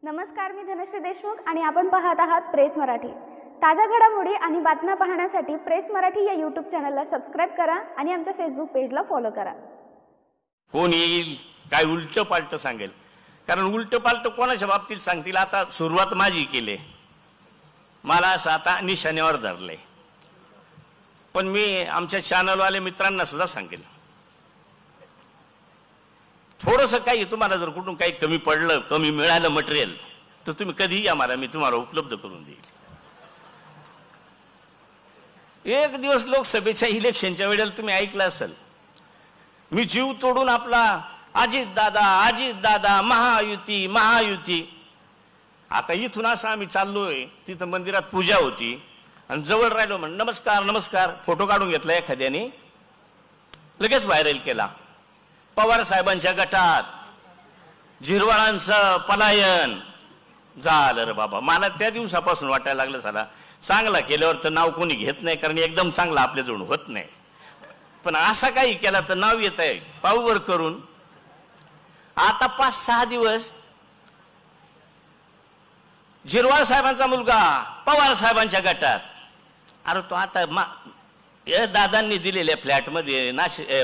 नमस्कार, मी धनश्री देशमुख आणि आपण पाहत आहात प्रेस मराठी। ताज्या घडामोडी आणि बातम्या पाहण्यासाठी प्रेस मराठी या YouTube चॅनलला सबस्क्राइब करा आणि आमच्या फेसबुक पेजला फॉलो करा। कोण येईल काय उलट पालट सांगेल, कारण उलट पालट कोणाच्या बाबतीत सांगतील। आता सुरुवात माझी केली, मला असं आता निशाण्यावर धरले, पण मी आमच्या चॅनलवाले मित्रांना सुद्धा सांगेल, थोडंसं काही तुम्हाला जर कुठून काही कमी पडलं, कमी मिळालं मटेरियल, तर तुम्ही कधीही आम्हाला, मी तुम्हाला उपलब्ध करून देईल। एक दिवस लोकसभेच्या इलेक्शनच्या वेळेला तुम्ही ऐकलं असेल, मी जीव तोडून आपला अजित दादा महायुती महायुती। आता इथून असं आम्ही चाललोय, तिथं मंदिरात पूजा होती आणि जवळ राहिलो, म्हण नमस्कार नमस्कार, फोटो काढून घेतला एखाद्याने, लगेच व्हायरल केला। पवार साहेबांच्या गटात झिरवाळांचं पलायन झालं रे बाबा। मला त्या दिवसापासून वाटायला लागलं, साला चांगला केल्यावर तर नाव कोणी घेत नाही, कारण एकदम चांगला आपल्याजवळ होत नाही, पण असा काही केला तर नाव येत आहे पाऊवर करून। आता 5-6 दिवस झिरवाळ साहेबांचा मुलगा पवार साहेबांच्या गटात, अरे तो आता दादांनी दिलेल्या फ्लॅट मध्ये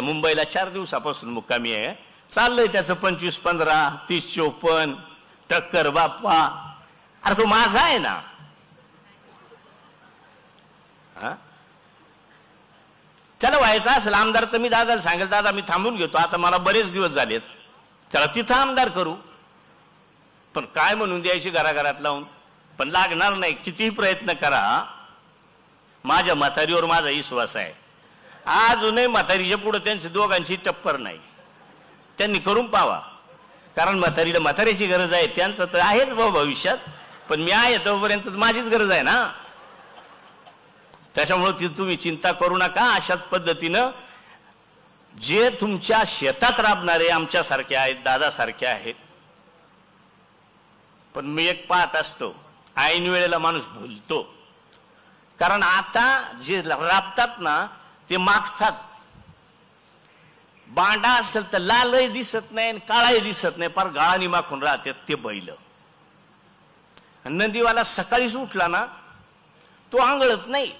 मुंबईला 4 दिवसापासून मुक्कामी आहे, चाललंय त्याचं 25, 15, 30, 54 टक्कर बाप्पा। अरे तो माझा आहे ना, त्याला व्हायचं असेल आमदार तर मी दादाला सांगेल, दादा मी थांबून घेतो, आता मला बरेच दिवस झालेत, त्याला तिथं आमदार करू। पण काय म्हणून द्यायची घराघरात लावून, पण लागणार नाही, कितीही प्रयत्न करा। माझ्या म्हातारीवर माझा विश्वास आहे, अजूनही म्हातारीच्या पुढे त्यांची दोघांची टप्पर नाही, त्यांनी करून पावा, कारण म्हातारीला म्हातारीची गरज आहे, त्यांचं तर आहेच भाऊ भविष्यात, पण मी आहे तोपर्यंत माझीच गरज आहे ना। त्याच्यामुळे तुम्ही चिंता करू नका। अशाच पद्धतीनं जे तुमच्या शेतात राबणारे आमच्यासारखे आहेत, दादासारखे आहेत, पण मी एक पाहत असतो, ऐन वेळेला माणूस भुलतो, कारण आता जे राबतात ना ते मागतात। बांडा असेल तर लालही दिसत नाही आणि काळाही दिसत नाही, फार गाळानी माखून राहतात ते बैल। नंदीवाला सकाळीच उठला ना तो आंघळत नाही,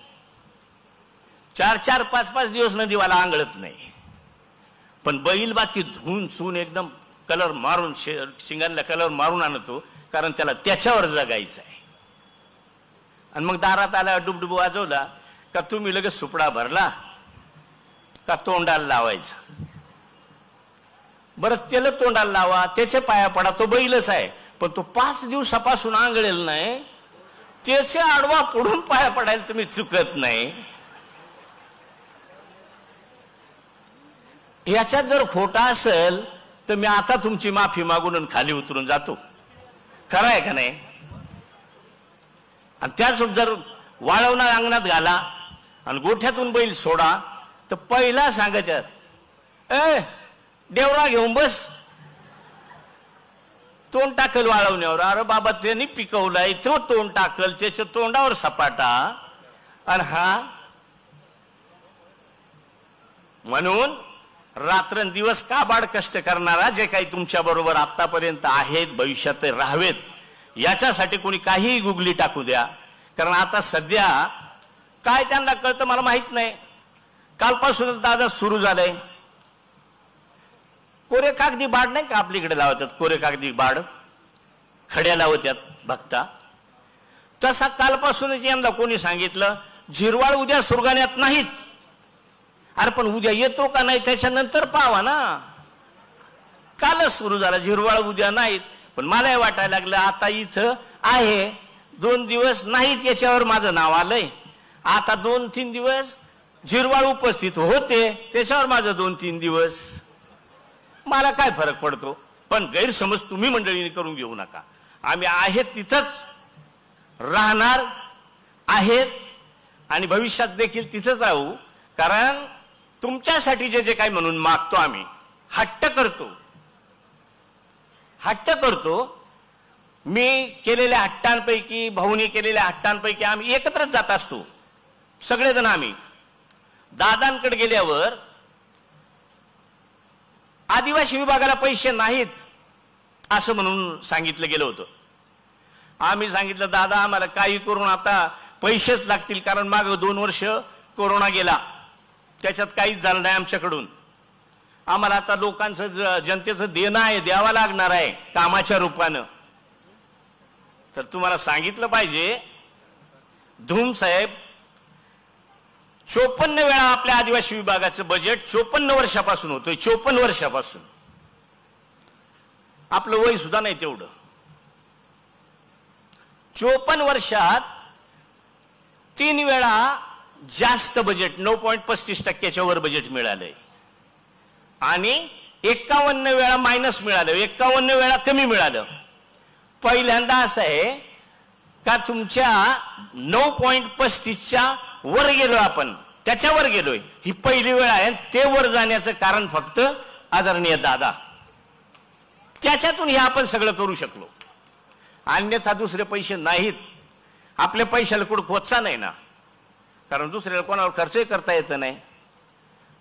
4-4, 5-5 दिवस नदीवाला आंघळत नाही, पण बैल बाकी धुवून सून एकदम कलर मारून, शिंगांना कलर मारून आणतो, कारण त्याला त्याच्यावर जगायचं आहे। आणि मग दारात आला, डुबडुब वाजवला का तुम्ही लगेच सुपडा भरला का तोंडाला लावायचं। बरं त्याला तोंडाला लावा, त्याचे पाया पडा, तो बैलच आहे, पण तो 5 दिवसापासून आंघळेल नाही, त्याचे आडवा पुढून पाया पडायला तुम्ही चुकत नाही। याच्यात जर खोटा असेल तर मी आता तुमची माफी मागून खाली उतरून जातो, खरं आहे का नाही? आणि त्याच जर वाळवणार अंगणात घाला आणि गोठ्यातून बैल सोडा, तर पहिला सांगतात, देवरा घेऊन बस, तोंड टाकल वाळवण्यावर। अरे बाबा त्यांनी पिकवलाय, तो तोंड टाकल, त्याच्या तोंडावर सपाटा, आणि हा म्हणून रात्रंदिवस काबाड कष्ट करणारा जे काही तुमच्या बरोबर आतापर्यंत आहेत, भविष्यात राहावेत, याच्यासाठी कोणी काहीही गुगली टाकू द्या, कारण आता सध्या काय त्यांना कळतं मला माहित नाही। कालपासूनच दादा सुरू झालंय, कोरे कागदी बाड नाही का आपल्याकडे लावतात, कोरे कागदी बाड खड्या लावतात भक्ता, तसा कालपासूनच यांना कोणी सांगितलं झिरवाळ उद्या सुरगाण्यात नाहीत। अरे पण उद्या येतो का नाही त्याच्यानंतर पाहावा ना, कालच सुरू झाला, झिरवाळ उद्या नाहीत, पण मला वाटायला लागलं आता इथं आहे, 2 दिवस नाहीत याच्यावर माझं नाव आलंय, आता 2-3 दिवस झिरवाळ उपस्थित होते त्याच्यावर माझं 2-3 दिवस, मला काय फरक पडतो? पण गैरसमज तुम्ही मंडळीने करून घेऊ नका, आम्ही आहेत तिथंच राहणार आहेत आणि भविष्यात देखील तिथंच राहू, कारण तुमच्यासाठी जे जे काही म्हणून मागतो आम्ही, हट्ट करतो, मी केलेल्या हट्टांपैकी, भाऊनी केलेल्या हट्टांपैकी आम्ही एकत्रच जात असतो सगळेजण। आम्ही दादांकडे गेल्यावर आदिवासी विभागाला पैसे नाहीत असं म्हणून सांगितलं गेलं होतं, आम्ही सांगितलं दादा आम्हाला काही करून आता पैसेच लागतील, कारण माग 2 वर्ष कोरोना गेला, त्याच्यात काहीच झालं नाही आमच्याकडून. आम्हाला आता लोकांचं जनतेचं देणं आहे, द्यावं लागणार आहे कामाच्या रूपानं. तर तुम्हाला सांगितलं पाहिजे, धूम साहेब 54 वेळा आपल्या आदिवासी विभागाचं बजेट 54 वर्षापासून होतोय. 54 वर्षापासून. आपलं वय सुद्धा नाही तेवढं. 54 वर्षात 3 वेळा जास्त बजेट 9.35% वर बजेट मिळालंय आणि 51 वेळा मायनस मिळालं, 51 वेळा कमी मिळालं. पहिल्यांदा असं आहे का तुमच्या 9.35च्या वर गेलो आपण, त्याच्यावर गेलोय. ही पहिली वेळ आहे. ते वर जाण्याचं कारण फक्त आदरणीय दादा, त्याच्यातून हे आपण सगळं करू शकलो. अन्यथा दुसरे पैसे नाहीत. आपल्या पैशाला कुठं खोचा नाही ना, कारण दुसऱ्याला कोणावर खर्चही करता येत नाही.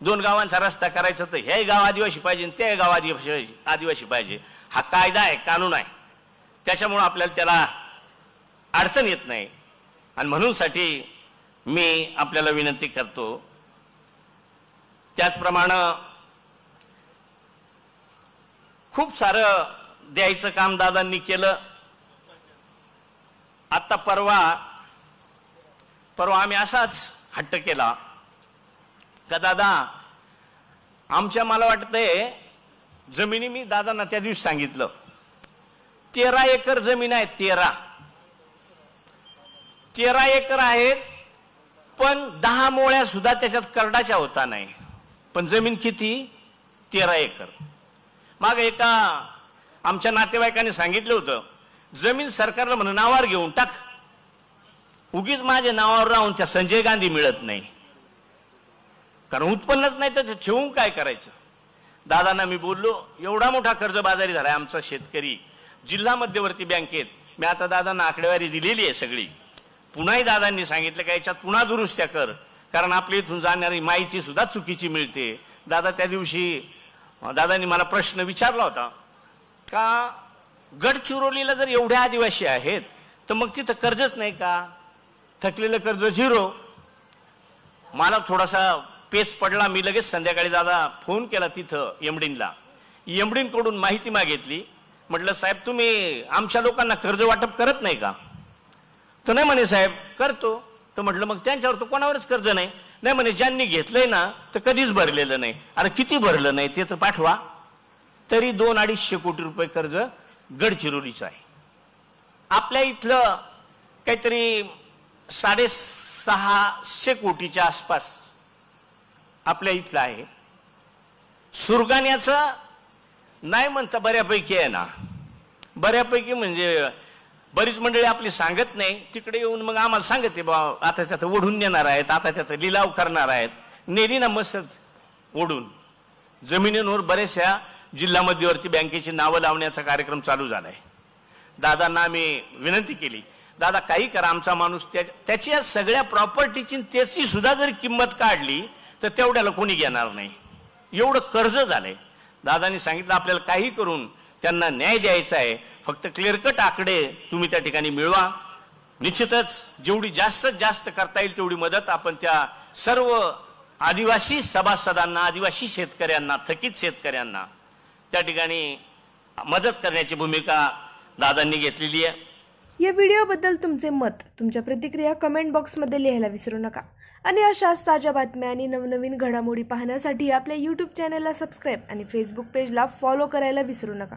2 गावांचा रस्ता करायचा तर हे गाव आदिवासी पाहिजे, ते गाव आदिवासी पाहिजे. हा कायदा आहे, कानून आहे. त्याच्यामुळे आपल्याला त्याला अडचण येत नाही. आणि म्हणून साठी मी आपल्याला विनंती करतो, त्याचप्रमाणे खूप सारं द्यायचं काम दादांनी केलं. आता परवा आम्ही असाच हट्ट केला का दादा आमच्या, मला वाटतंय जमिनी, मी दादांना त्या दिवशी सांगितलं 13 एकर जमीन आहे. 13 एकर आहेत, पण 10 मोळ्या सुद्धा त्याच्यात करडाच्या होता नाही. पण जमीन किती? 13 एकर. माग एका आमच्या नातेवाईकांनी सांगितलं होतं, जमीन सरकारला म्हणून नावावर घेऊन टाक, उगीच माझ्या नावावर राहून त्या संजय गांधी मिळत नाही, कारण उत्पन्नच नाही तर ठेवून काय करायचं. दादांना मी बोललो, एवढा मोठा कर्जबाजारी झालाय आमचा शेतकरी जिल्हा मध्यवर्ती बँकेत. मी आता दादांना आकडेवारी दिलेली आहे सगळी. पुन्हाही दादांनी सांगितलं का याच्यात पुन्हा दुरुस्त्या कर, कारण आपल्या इथून जाणारी माहिती सुद्धा चुकीची मिळते. दादा त्या दिवशी दादांनी मला प्रश्न विचारला होता का गडचिरोलीला जर एवढ्या आदिवासी आहेत तर मग तिथं कर्जच नाही का? थकलेलं कर्ज 0. मला थोडासा पेच पडला. मी लगेच संध्याकाळी दादा फोन केला तिथं एमडीनला. एमडीन माहिती मागितली. म्हटलं साहेब तुम्ही आमच्या लोकांना कर्ज वाटप करत नाही का? तर नाही म्हणे साहेब करतो. तर म्हटलं मग त्यांच्यावर तर कोणावरच कर्ज नाही. नाही म्हणे ज्यांनी घेतलंय ना तर कधीच भरलेलं नाही. अरे किती भरलं नाही ते तर पाठवा. तरी 200-250 कोटी रुपये कर्ज गडचिरोलीचं आहे. आपल्या इथलं काहीतरी 650 कोटीच्या आसपास आपल्या इथलं आहे. सुरगाण्याचं नाही म्हणता बऱ्यापैकी आहे ना. बऱ्यापैकी म्हणजे बरीच मंडळी आपली सांगत नाही, तिकडे येऊन मग आम्हाला सांगते बा आता त्यात ओढून नेणार आहेत, आता त्यात लिलाव करणार आहेत. नेली ना मसद ओढून. जमिनींवर बऱ्याचशा जिल्हा मध्यवर्ती बँकेची नावं लावण्याचा कार्यक्रम चालू झालाय. दादांना आम्ही विनंती केली, दादा काही करा, आमचा माणूस त्याची या सगळ्या प्रॉपर्टीची त्याची सुद्धा जर किंमत काढली तर तेवढ्याला कोणी घेणार नाही. एवढं कर्ज झालंय. दादांनी सांगितलं आपल्याला काही करून त्यांना न्याय द्यायचा आहे. फक्त क्लिअर कट आकडे तुम्ही त्या ठिकाणी मिळवा. निश्चितच जेवढी जास्तीत जास्त करता येईल तेवढी मदत आपण त्या सर्व आदिवासी सभासदांना, आदिवासी शेतकऱ्यांना, थकीत शेतकऱ्यांना त्या ठिकाणी मदत करण्याची भूमिका दादांनी घेतलेली आहे. या व्हिडिओबद्दल तुमचे मत, तुमच्या प्रतिक्रिया कमेंट बॉक्समध्ये लिहायला विसरू नका. आणि अशाच ताज्या बातम्या आणि नवनवीन घडामोडी पाहण्यासाठी आपल्या यूट्यूब चॅनलला सबस्क्राईब आणि फेसबुक पेजला फॉलो करायला विसरू नका.